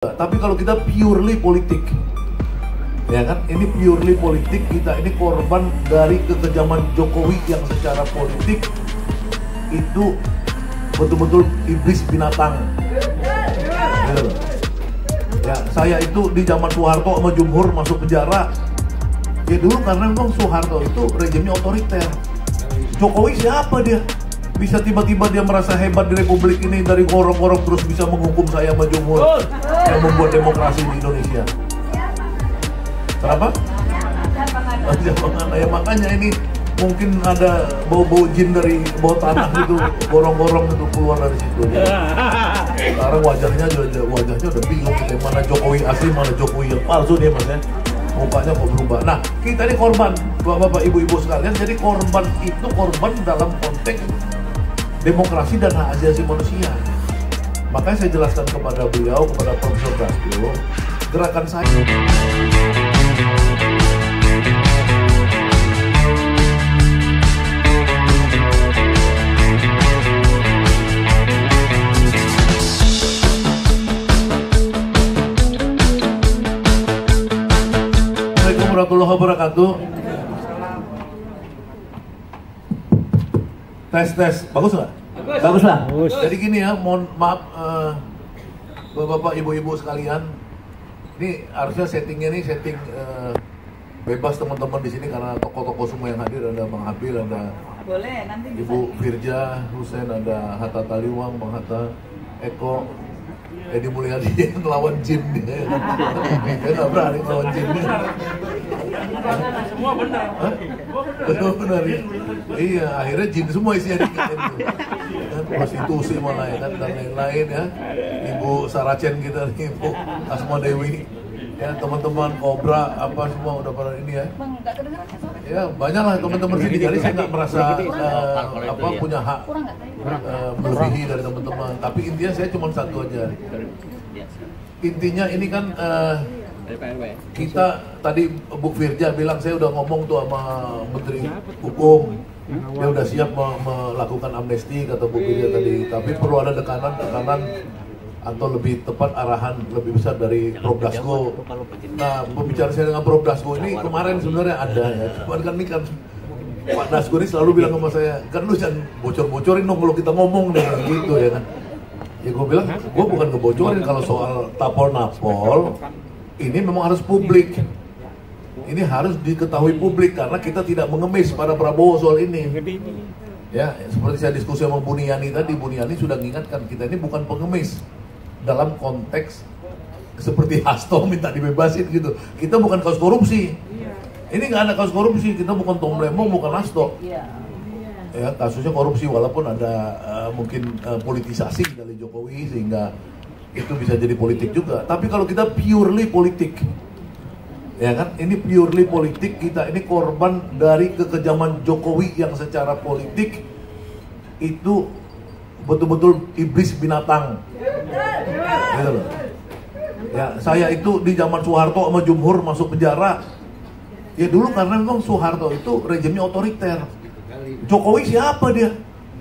Tapi kalau kita purely politik, ya kan, ini purely politik, kita ini korban dari kekejaman Jokowi yang secara politik itu betul-betul iblis binatang. Gitu. Ya, saya itu di zaman Soeharto sama Jumhur masuk penjara. Ya dulu karena memang Soeharto itu rejimnya otoriter. Jokowi siapa dia? Bisa tiba-tiba dia merasa hebat di republik ini, dari gorong-gorong terus bisa menghukum saya sama Jumhur yang membuat demokrasi di Indonesia. Kenapa? Jangan. Ya makanya ini mungkin ada bau-bau jin dari bawah tanah gitu, gorong-gorong itu keluar dari situ. Sekarang wajahnya udah bingung kita, mana Jokowi asli, mana Jokowi yang palsu dia mas ya. Mukanya kok berubah. Nah, kita ini korban, bapak-bapak, ibu-ibu sekalian. Jadi korban itu korban dalam konteks demokrasi dan hak asasi manusia. Makanya saya jelaskan kepada beliau, kepada Profesor Dasko, gerakan saya. Assalamualaikum warahmatullahi wabarakatuh. Tes, bagus nggak? Bagus lah. Jadi gini ya, mohon maaf bapak-bapak, ibu-ibu sekalian. Ini harusnya settingnya nih setting bebas teman-teman di sini karena tokoh-tokoh semua yang hadir, ada Bang Habil, ada boleh, nanti bisa. Ibu Firja Husein, ada Hatta Taliwang, Bang Hatta, Eko, Edi Mulyadi yang ngelawan jin dia. Dia nggak berani ngelawan jin dia. Semua benar. Benar ya. Iya, akhirnya jin semua isinya dikit itu. Kan prostitusi malah ya kan, dan lain-lain ya. Ibu Saracen kita nih, Ibu Asma Dewi. Ya, teman-teman Kobra apa semua udah pada ini ya. Bang, nggak kedengeran suara. Ya, banyak lah teman-teman sini. Jadi saya nggak merasa punya hak Kurang nggak? melebihi dari teman-teman. Tapi intinya saya cuma satu aja. Intinya ini kan kita tadi Bu Firja bilang, saya udah ngomong tuh sama Menteri Hukum, dia udah siap melakukan amnesti kata Bu Firja tadi. Tapi perlu ada tekanan atau lebih tepat arahan lebih besar dari Prof Dasko. Nah, pembicaraan saya dengan Prof Dasko ini kemarin sebenarnya ada ya. Cuman kan ini kan Pak Dasko ini selalu bilang sama saya, kan lu jangan bocor-bocorin dong kalau kita ngomong nih gitu ya kan. Ya gue bilang, gue bukan ngebocorin kalau soal tapol-napol. Ini memang harus publik. Ini harus diketahui publik karena kita tidak mengemis pada Prabowo soal ini. Ya, seperti saya diskusi sama Bu Niani tadi, Bu Niani sudah mengingatkan kita ini bukan pengemis dalam konteks seperti Hasto minta dibebasin gitu. Kita bukan kasus korupsi. Ini nggak ada kasus korupsi. Kita bukan Tom Lembong, bukan Hasto. Ya, kasusnya korupsi walaupun ada mungkin politisasi dari Jokowi sehingga itu bisa jadi politik juga. Tapi kalau kita purely politik, ya kan, ini purely politik, kita ini korban dari kekejaman Jokowi yang secara politik itu betul-betul iblis binatang. Gitu loh. Ya, saya itu di zaman Soeharto sama Jumhur masuk penjara. Ya dulu karena memang Soeharto itu rejimnya otoriter. Jokowi siapa dia?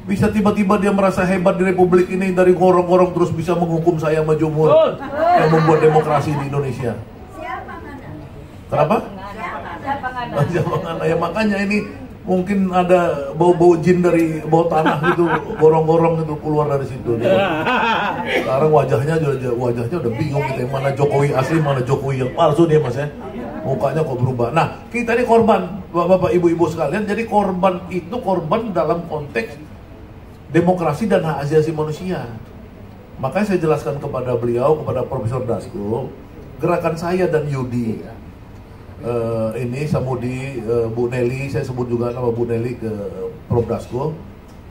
Bisa tiba-tiba dia merasa hebat di republik ini, dari gorong-gorong terus bisa menghukum saya sama Jumhur yang membuat demokrasi di Indonesia. Kenapa? Jangan. Ya makanya ini mungkin ada bau-bau jin dari bawah tanah gitu, gorong-gorong itu keluar dari situ. Sekarang wajahnya udah bingung kita, mana Jokowi asli, mana Jokowi yang palsu dia mas ya. Mukanya kok berubah. Nah, kita ini korban, bapak-bapak, ibu-ibu sekalian. Jadi korban itu korban dalam konteks demokrasi dan hak asasi manusia. Makanya saya jelaskan kepada beliau, kepada Profesor Dasko, gerakan saya dan Yudi, ini Samudi, Bu Nelly, saya sebut juga nama Bu Nelly ke Prof Dasko.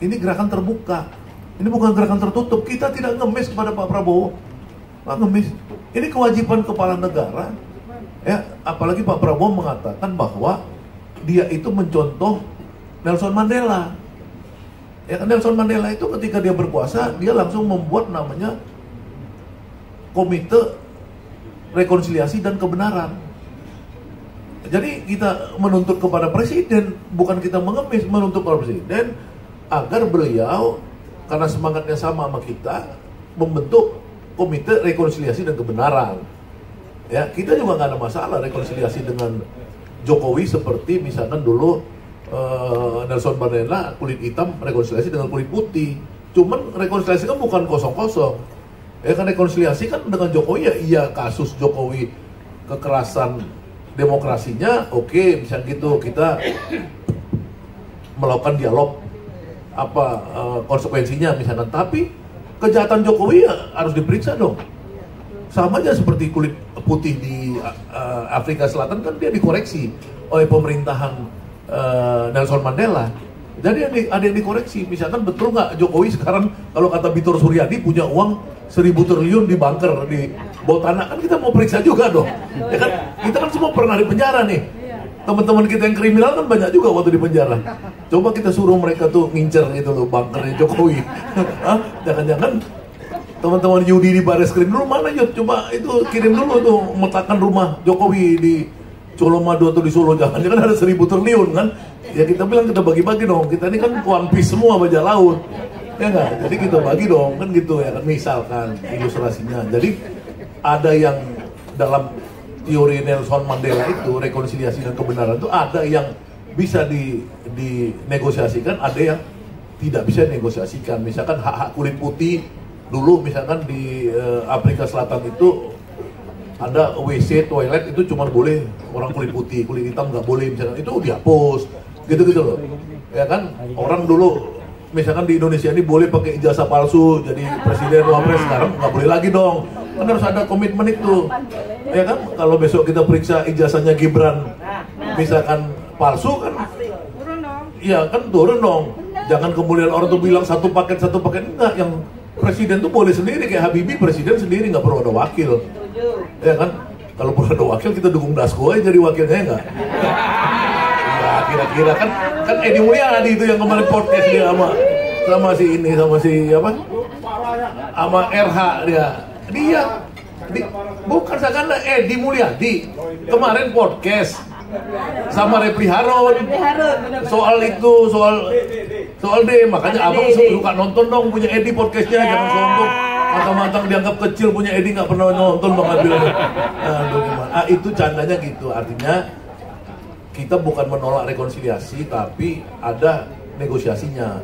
Ini gerakan terbuka. Ini bukan gerakan tertutup. Kita tidak ngemis kepada Pak Prabowo. Nggak ngemis. Ini kewajiban kepala negara. Ya, apalagi Pak Prabowo mengatakan bahwa dia itu mencontoh Nelson Mandela. Ya kan, Nelson Mandela itu ketika dia berkuasa, dia langsung membuat namanya Komite Rekonsiliasi dan Kebenaran. Jadi kita menuntut kepada presiden, bukan kita mengemis, menuntut kepada presiden agar beliau, karena semangatnya sama kita, membentuk komite rekonsiliasi dan kebenaran. Ya, kita juga nggak ada masalah rekonsiliasi dengan Jokowi seperti misalkan dulu Nelson Mandela kulit hitam rekonsiliasi dengan kulit putih. Cuman rekonsiliasi kan bukan kosong-kosong. Ya kan rekonsiliasi kan dengan Jokowi ya iya kasus Jokowi kekerasan demokrasinya oke, misalnya gitu kita melakukan dialog apa konsekuensinya misalkan, tapi kejahatan Jokowi ya harus diperiksa dong. Sama aja seperti kulit putih di Afrika Selatan kan dia dikoreksi oleh pemerintahan Nelson Mandela. Jadi ada yang dikoreksi, misalkan betul nggak Jokowi sekarang kalau kata Bitor Suryadi punya uang 1.000 triliun di bunker di bawah tanah, kan kita mau periksa juga dong. Ya kan kita kan semua pernah di penjara nih. Teman-teman kita yang kriminal kan banyak juga waktu di penjara. Coba kita suruh mereka tuh ngincer gitu loh bunkernya Jokowi. Jangan-jangan teman-teman Yudi di Bareskrim dulu mana Yud? Coba itu kirim dulu tuh metakan rumah Jokowi di Colomadu atau di Solo, jangan-jangan ada 1.000 triliun kan? Ya kita bilang kita bagi-bagi dong. Kita ini kan One Piece semua bajak laut. Ya enggak? Jadi kita bagi dong kan gitu ya kan, misalkan ilustrasinya. Jadi ada yang dalam teori Nelson Mandela itu rekonsiliasi dan kebenaran itu ada yang bisa dinegosiasikan, ada yang tidak bisa dinegosiasikan. Misalkan hak-hak kulit putih dulu misalkan di Afrika Selatan itu ada WC toilet itu cuma boleh orang kulit putih, kulit hitam nggak boleh misalkan, itu dihapus gitu-gitu loh. Ya kan orang dulu misalkan di Indonesia ini boleh pakai ijazah palsu jadi presiden wapres, sekarang nggak boleh lagi dong. Kan harus ada komitmen itu. Ya kan kalau besok kita periksa ijazahnya Gibran misalkan palsu kan Turun dong. iya kan turun dong. Jangan kemudian orang tuh bilang satu paket enggak, yang presiden tuh boleh sendiri, kayak Habibie presiden sendiri nggak perlu ada wakil. Ya kan kalau perlu ada wakil kita dukung Dasko aja jadi wakilnya enggak. Ya kira-kira kan Edi Mulyadi itu yang kemarin podcast dia sama si ini sama si apa sama RH dia bukan sakana Edi Mulyadi kemarin podcast sama Repli Harun soal itu soal D, makanya abang suka nonton dong punya Edi podcastnya, jangan sombong matang-matang dianggap kecil punya Edi nggak pernah nonton bang Abil. Aduh gimana? Itu candanya gitu, artinya kita bukan menolak rekonsiliasi tapi ada negosiasinya.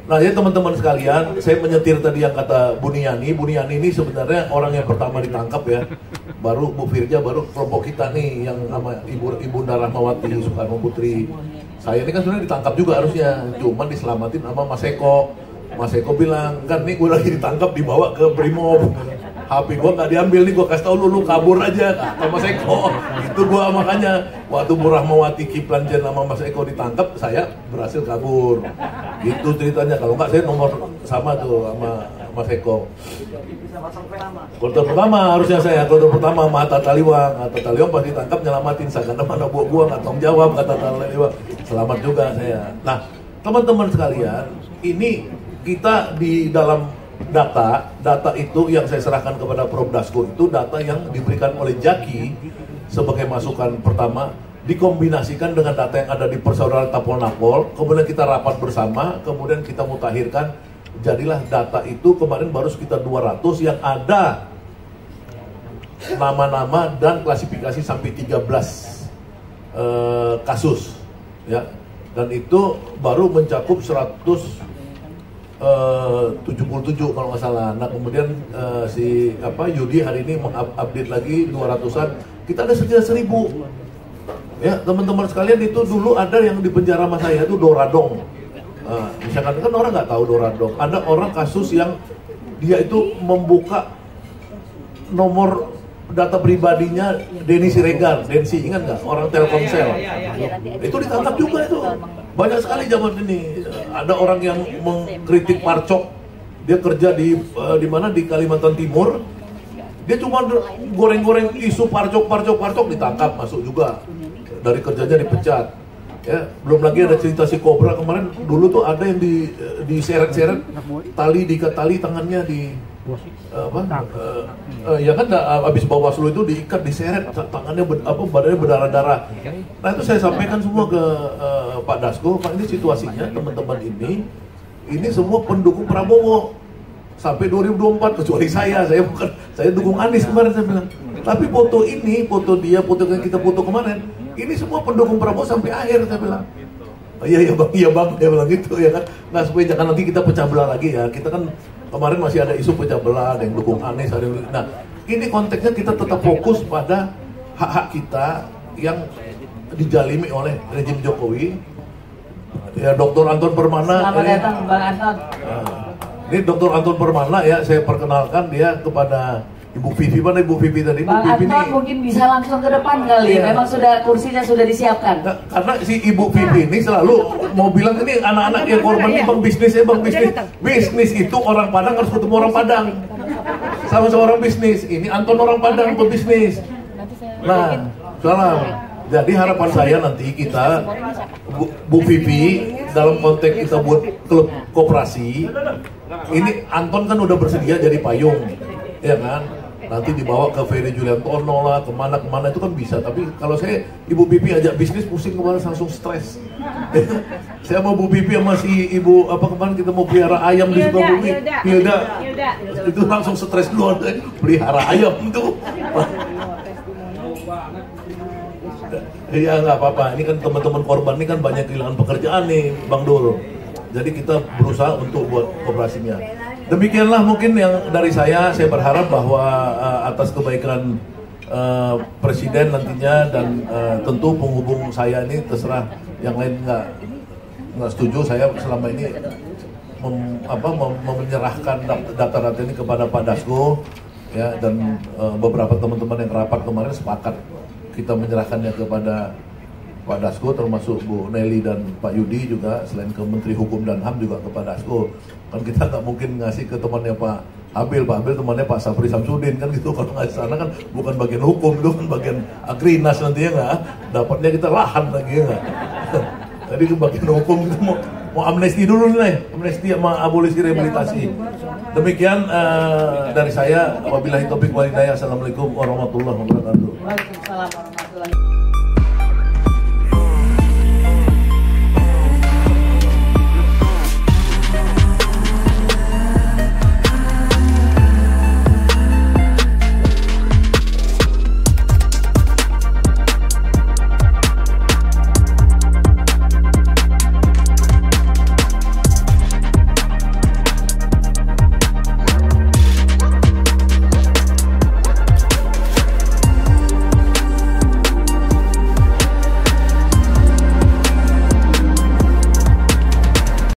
Nah ya teman-teman sekalian, saya menyetir tadi yang kata Buniani ini sebenarnya orang yang pertama ditangkap ya, baru Bu Firja, baru kelompok kita nih yang sama Ibunda Rahmawati Soekarno Putri. Saya ini kan sebenarnya ditangkap juga harusnya, cuman diselamatin sama Mas Eko. Mas Eko bilang, kan nih gue lagi ditangkap dibawa ke Brimob, HP gue nggak diambil nih, gue kasih tau lu kabur aja kata Mas Eko. Itu gue makanya waktu Bu Rahmawati Kiplan Jen sama Mas Eko ditangkap, saya berhasil kabur. Itu ceritanya, kalau nggak saya nomor sama tuh sama Mas Eko. Kloter pertama harusnya saya, kloter pertama sama Hatta Taliwang. Hatta Taliwang pas ditangkap nyelamatin saya, karena mana buah nggak tanggung jawab kata Taliwang. Selamat juga saya. Nah teman-teman sekalian, ini kita di dalam data itu yang saya serahkan kepada Prof. Dasko itu data yang diberikan oleh Jaki sebagai masukan pertama, dikombinasikan dengan data yang ada di Persaudaraan Tapol-Napol, kemudian kita rapat bersama, kemudian kita mutakhirkan, jadilah data itu kemarin baru sekitar 200 yang ada nama-nama dan klasifikasi sampai 13 kasus ya, dan itu baru mencakup 177 kalau nggak salah. Nah kemudian si Yudi hari ini mengupdate lagi 200-an, kita ada sekitar 1.000 ya teman-teman sekalian. Itu dulu ada yang di penjara sama saya itu Doradong. Misalkan kan orang nggak tahu Doradong, ada orang kasus yang dia itu membuka nomor data pribadinya Denny Siregar, Densi, ingat nggak, orang Telkomsel. Itu ditangkap juga itu. Banyak sekali zaman ini. Ada orang yang mengkritik Parcok, dia kerja di mana di Kalimantan Timur. Dia cuma goreng-goreng isu Parcok ditangkap, masuk juga. Dari kerjanya dipecat. Ya, belum lagi ada cerita si Kobra kemarin. Dulu tuh ada yang diseret-seret, diikat tali tangannya di ya kan abis Bawaslu itu diikat, diseret tangannya badannya berdarah-darah. Nah itu saya sampaikan semua ke Pak Dasko, Pak ini situasinya teman-teman ini semua pendukung Prabowo. sampai 2024 kecuali saya dukung Anies kemarin saya bilang. Tapi foto ini, foto dia, foto yang kita foto kemarin, ini semua pendukung Prabowo sampai akhir saya bilang. Oh, iya bang, dia bilang gitu ya kan. Nah supaya jangan nanti kita pecah belah lagi ya. Kita kan kemarin masih ada isu pecah belah, ada yang dukung Anies, ada yang... Nah ini konteksnya kita tetap fokus pada hak-hak kita yang dijalimi oleh rejim Jokowi. Ya Dr. Anton Permana. Selamat datang Bang Anton. Ini Dr. Anton Permana ya, saya perkenalkan dia kepada Ibu Vivi. Mana Ibu Vivi tadi? Bang Anton mungkin bisa langsung ke depan kali ya. Memang sudah kursinya sudah disiapkan. Nah, karena si Ibu Vivi ini selalu mau bilang ini anak-anak yang korban ini bang bisnis ya bang bisnis. Bisnis itu orang Padang harus ketemu orang Padang. Sama-sama orang bisnis. Ini Anton orang Padang pebisnis. Nah, salam. Jadi harapan saya nanti kita Bu Vivi dalam konteks kita buat klub koperasi. Ini Anton kan udah bersedia jadi payung, ya kan? Nanti dibawa ke Ferry Juliantono lah, kemana itu kan bisa. Tapi kalau saya Ibu Pipi ajak bisnis pusing kemarin langsung stres. Saya mau Bu Pipi sama si Ibu apa kemarin kita mau pelihara ayam di Sukabumi. Hilda. Itu langsung stres dulu pelihara ayam itu. Iya nggak apa-apa. Ini kan teman-teman korban ini kan banyak kehilangan pekerjaan nih, Bang Dul. Jadi kita berusaha untuk buat koperasinya. Demikianlah mungkin yang dari saya berharap bahwa atas kebaikan Presiden nantinya dan tentu penghubung saya ini terserah yang lain nggak setuju, saya selama ini menyerahkan data-data ini kepada Pak Dasko ya, dan beberapa teman-teman yang rapat kemarin sepakat kita menyerahkannya kepada Pak Dasko, termasuk Bu Nelly dan Pak Yudi juga, selain ke Menteri Hukum dan HAM juga ke Pak Dasko. Kan kita nggak mungkin ngasih ke temannya Pak Habil temannya Pak Safri Samsudin kan gitu. Kalau ngasih sana kan bukan bagian hukum, itu kan bagian Agrinas nanti ya nggak. Dapatnya kita lahan lagi ya nggak. Tadi ke bagian hukum kita mau amnesti dulu nih, amnesti sama abolisi rehabilitasi. Demikian dari saya. Wabillahi taufiq wal hidayah. Assalamualaikum warahmatullahi wabarakatuh. Waalaikumsalam warahmatullahi wabarakatuh.